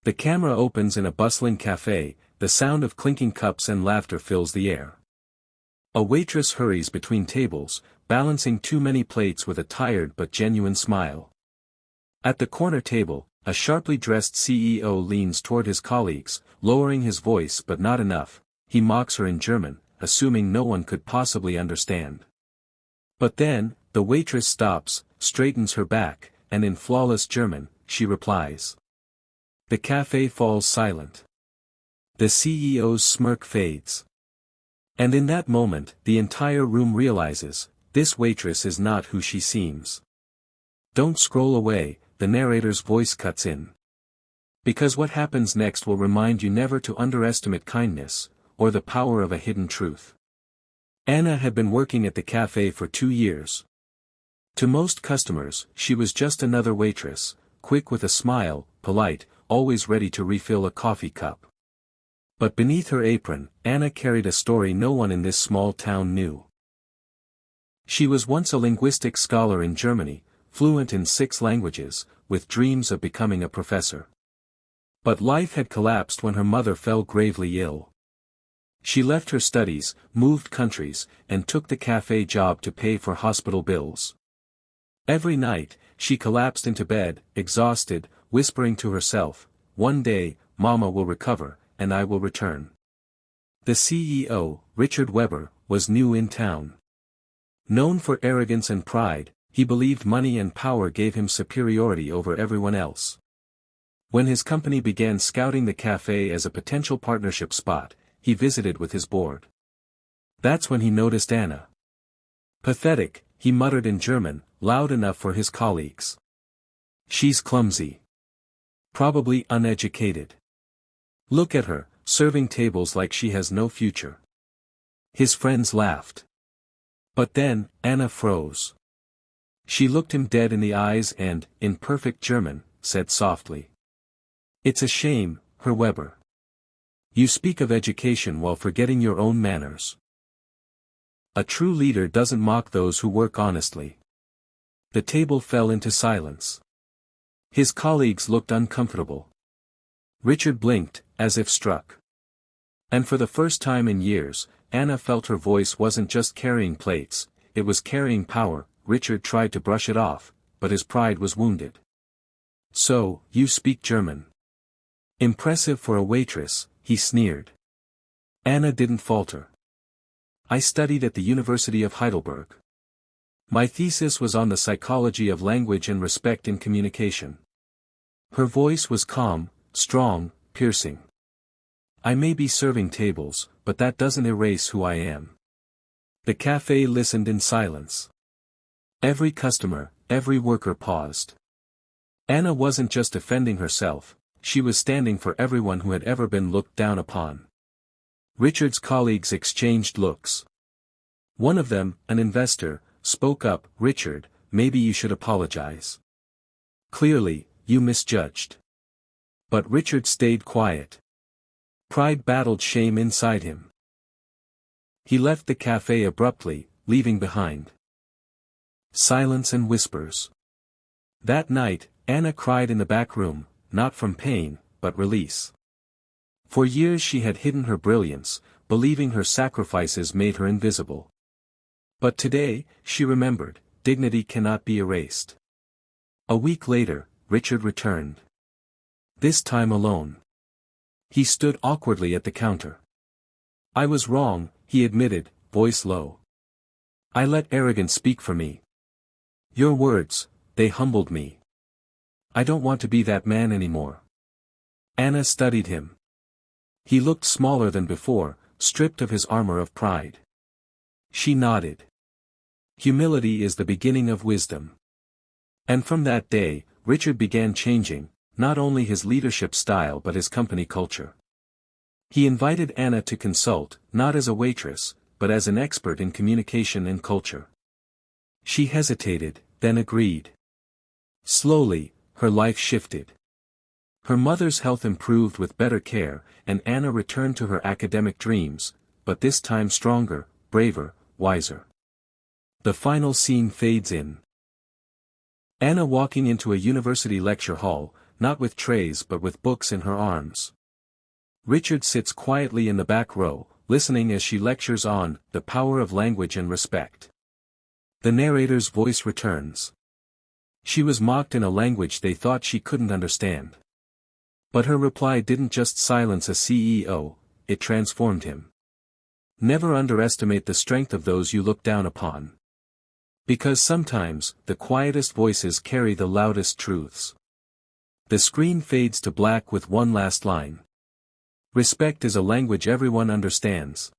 The camera opens in a bustling café, the sound of clinking cups and laughter fills the air. A waitress hurries between tables, balancing too many plates with a tired but genuine smile. At the corner table, a sharply dressed CEO leans toward his colleagues, lowering his voice but not enough. He mocks her in German, assuming no one could possibly understand. But then, the waitress stops, straightens her back, and in flawless German, she replies. The café falls silent. The CEO's smirk fades. And in that moment, the entire room realizes, this waitress is not who she seems. Don't scroll away, the narrator's voice cuts in. Because what happens next will remind you never to underestimate kindness, or the power of a hidden truth. Anna had been working at the cafe for 2 years. To most customers, she was just another waitress, quick with a smile, polite, always ready to refill a coffee cup. But beneath her apron, Anna carried a story no one in this small town knew. She was once a linguistics scholar in Germany, fluent in 6 languages, with dreams of becoming a professor. But life had collapsed when her mother fell gravely ill. She left her studies, moved countries, and took the cafe job to pay for hospital bills. Every night, she collapsed into bed, exhausted, whispering to herself, "One day, Mama will recover, and I will return." The CEO, Richard Weber, was new in town. Known for arrogance and pride, he believed money and power gave him superiority over everyone else. When his company began scouting the cafe as a potential partnership spot, he visited with his board. That's when he noticed Anna. Pathetic, he muttered in German, loud enough for his colleagues. She's clumsy. Probably uneducated. Look at her, serving tables like she has no future. His friends laughed. But then, Anna froze. She looked him dead in the eyes and, in perfect German, said softly. It's a shame, Herr Weber. You speak of education while forgetting your own manners. A true leader doesn't mock those who work honestly. The table fell into silence. His colleagues looked uncomfortable. Richard blinked, as if struck. And for the first time in years, Anna felt her voice wasn't just carrying plates, it was carrying power. Richard tried to brush it off, but his pride was wounded. So, you speak German. Impressive for a waitress, he sneered. Anna didn't falter. I studied at the University of Heidelberg. My thesis was on the psychology of language and respect in communication. Her voice was calm, strong, piercing. I may be serving tables, but that doesn't erase who I am. The cafe listened in silence. Every customer, every worker paused. Anna wasn't just defending herself, she was standing for everyone who had ever been looked down upon. Richard's colleagues exchanged looks. One of them, an investor, spoke up, "Richard, maybe you should apologize. Clearly, you misjudged." But Richard stayed quiet. Pride battled shame inside him. He left the cafe abruptly, leaving behind silence and whispers. That night, Anna cried in the back room, not from pain, but release. For years she had hidden her brilliance, believing her sacrifices made her invisible. But today, she remembered, dignity cannot be erased. A week later, Richard returned. This time alone. He stood awkwardly at the counter. I was wrong, he admitted, voice low. I let arrogance speak for me. Your words, they humbled me. I don't want to be that man anymore. Anna studied him. He looked smaller than before, stripped of his armor of pride. She nodded. Humility is the beginning of wisdom. And from that day, Richard began changing, not only his leadership style but his company culture. He invited Anna to consult, not as a waitress, but as an expert in communication and culture. She hesitated, then agreed. Slowly, her life shifted. Her mother's health improved with better care, and Anna returned to her academic dreams, but this time stronger, braver, wiser. The final scene fades in. Anna walking into a university lecture hall, not with trays but with books in her arms. Richard sits quietly in the back row, listening as she lectures on the power of language and respect. The narrator's voice returns. She was mocked in a language they thought she couldn't understand. But her reply didn't just silence a CEO, it transformed him. Never underestimate the strength of those you look down upon. Because sometimes, the quietest voices carry the loudest truths. The screen fades to black with one last line. Respect is a language everyone understands.